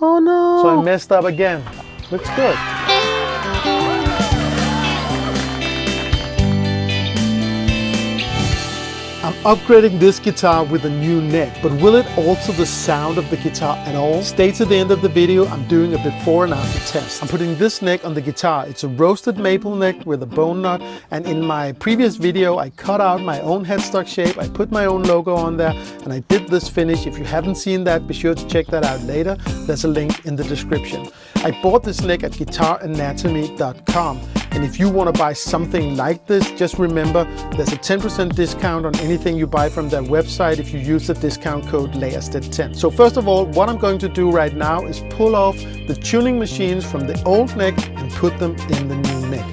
Oh no! So I messed up again. Looks good. I'm upgrading this guitar with a new neck, but will it alter the sound of the guitar at all? Stay to the end of the video. I'm doing a before and after test. I'm putting this neck on the guitar. It's a roasted maple neck with a bone nut, and in my previous video I cut out my own headstock shape. I put my own logo on there and I did this finish. If you haven't seen that, be sure to check that out later. There's a link in the description. I bought this neck at guitaranatomy.com. And if you want to buy something like this, just remember there's a 10% discount on anything you buy from their website if you use the discount code LAERSTED10. So first of all, what I'm going to do right now is pull off the tuning machines from the old neck and put them in the new neck.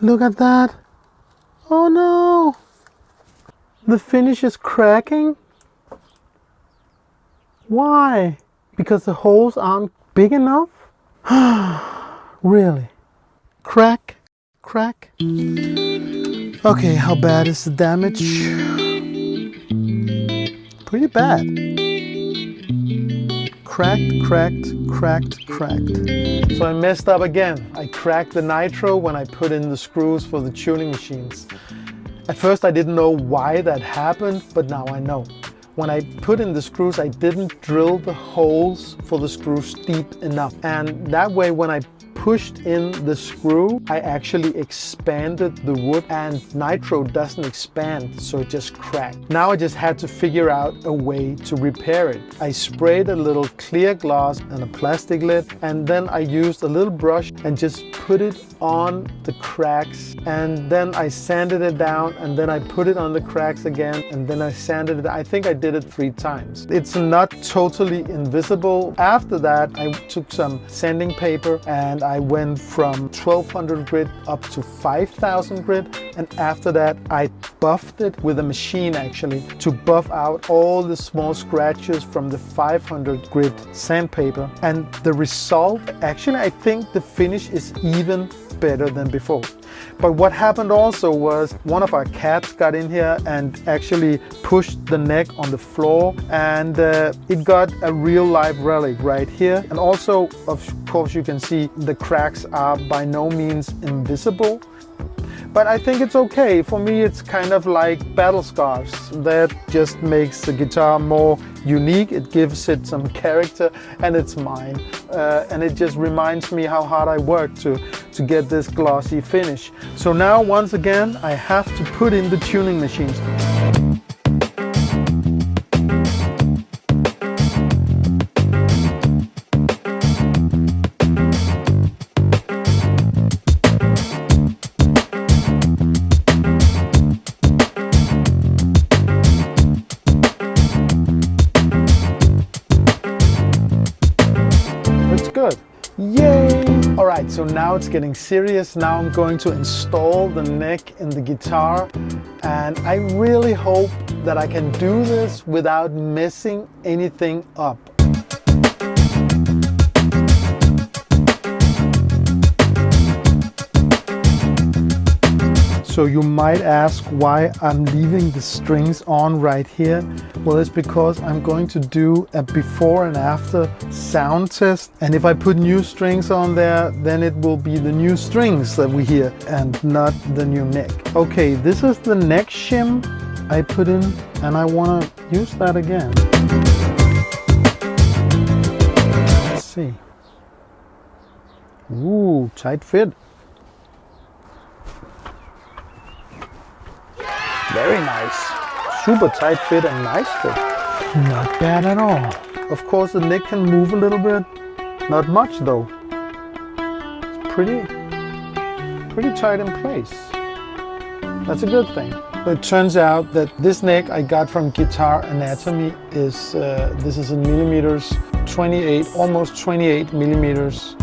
Look at that. Oh no. The finish is cracking. Why? Because the holes aren't big enough? Really? Crack, crack. Okay, how bad is the damage? Pretty bad. Cracked, cracked, cracked, cracked. So I messed up again. I cracked the nitro when I put in the screws for the tuning machines. At first I didn't know why that happened, but now I know. When I put in the screws, I didn't drill the holes for the screws deep enough. And that way, when I pushed in the screw, I actually expanded the wood, and nitro doesn't expand, so it just cracked. Now I just had to figure out a way to repair it. I sprayed a little clear glass and a plastic lid, and then I used a little brush and just put it on the cracks, and then I sanded it down, and then I put it on the cracks again, and then I sanded it. I think I did it 3 times. It's not totally invisible. After that, I took some sanding paper and I went from 1200 grit up to 5000 grit, and after that I buffed it with a machine actually to buff out all the small scratches from the 500 grit sandpaper. And the result, actually I think the finish is even better than before. But what happened also was one of our cats got in here and actually pushed the neck on the floor, and it got a real life relic right here. And also, of course, you can see the cracks are by no means invisible. But I think it's okay. For me, it's kind of like battle scars. That just makes the guitar more unique. It gives it some character, and it's mine. And it just reminds me how hard I worked to get this glossy finish. So now, once again, I have to put in the tuning machines. Good. Yay! Alright, so now it's getting serious. Now I'm going to install the neck in the guitar, and I really hope that I can do this without messing anything up. So you might ask why I'm leaving the strings on right here. Well, it's because I'm going to do a before and after sound test. And if I put new strings on there, then it will be the new strings that we hear and not the new neck. Okay, this is the neck shim I put in, and I want to use that again. Let's see. Ooh, tight fit. Very nice. Super tight fit and nice fit. Not bad at all. Of course, the neck can move a little bit. Not much though. It's pretty tight in place. That's a good thing. But it turns out that this neck I got from Guitar Anatomy is, this is in millimeters, 28, almost 28 millimeters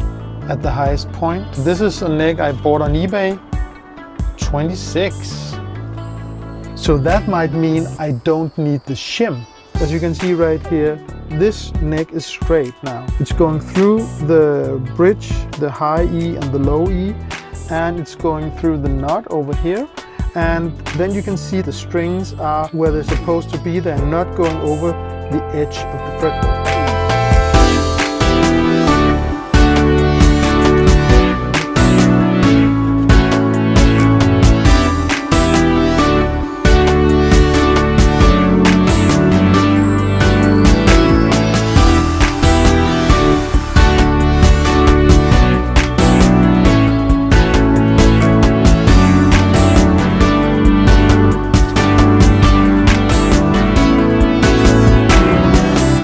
at the highest point. This is a neck I bought on eBay, 26. So that might mean I don't need the shim. As you can see right here, this neck is straight now. It's going through the bridge, the high E and the low E, and it's going through the nut over here. And then you can see the strings are where they're supposed to be. They're not going over the edge of the fretboard.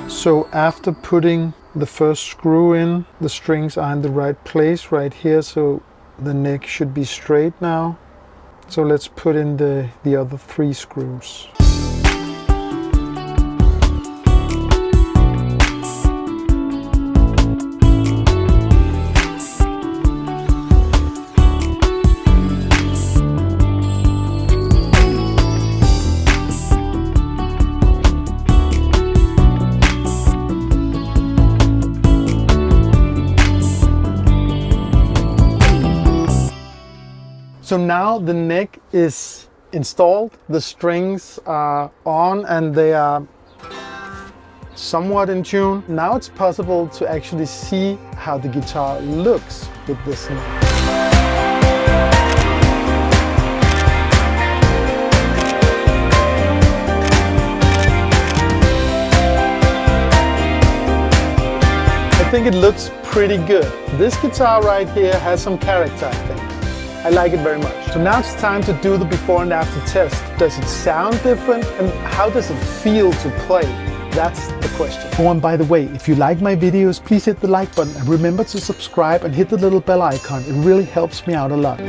So after putting the first screw in, the strings are in the right place right here, so the neck should be straight now. So let's put in the other 3 screws. So now the neck is installed, the strings are on and they are somewhat in tune. Now it's possible to actually see how the guitar looks with this neck. I think it looks pretty good. This guitar right here has some character, I think. I like it very much. So now it's time to do the before and after test. Does it sound different? And how does it feel to play? That's the question. Oh, and by the way, if you like my videos, please hit the like button and remember to subscribe and hit the little bell icon. It really helps me out a lot.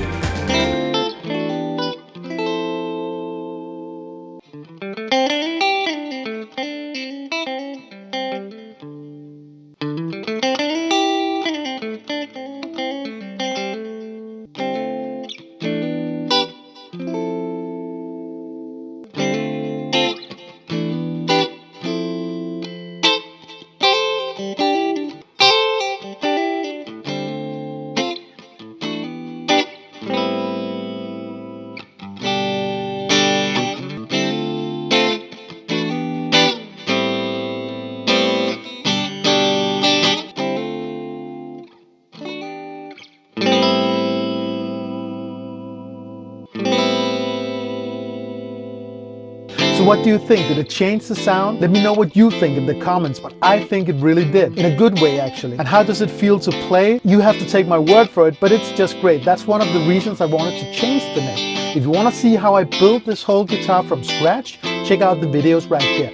So what do you think? Did it change the sound? Let me know what you think in the comments, but I think it really did. In a good way, actually. And how does it feel to play? You have to take my word for it, but it's just great. That's one of the reasons I wanted to change the neck. If you want to see how I built this whole guitar from scratch, check out the videos right here.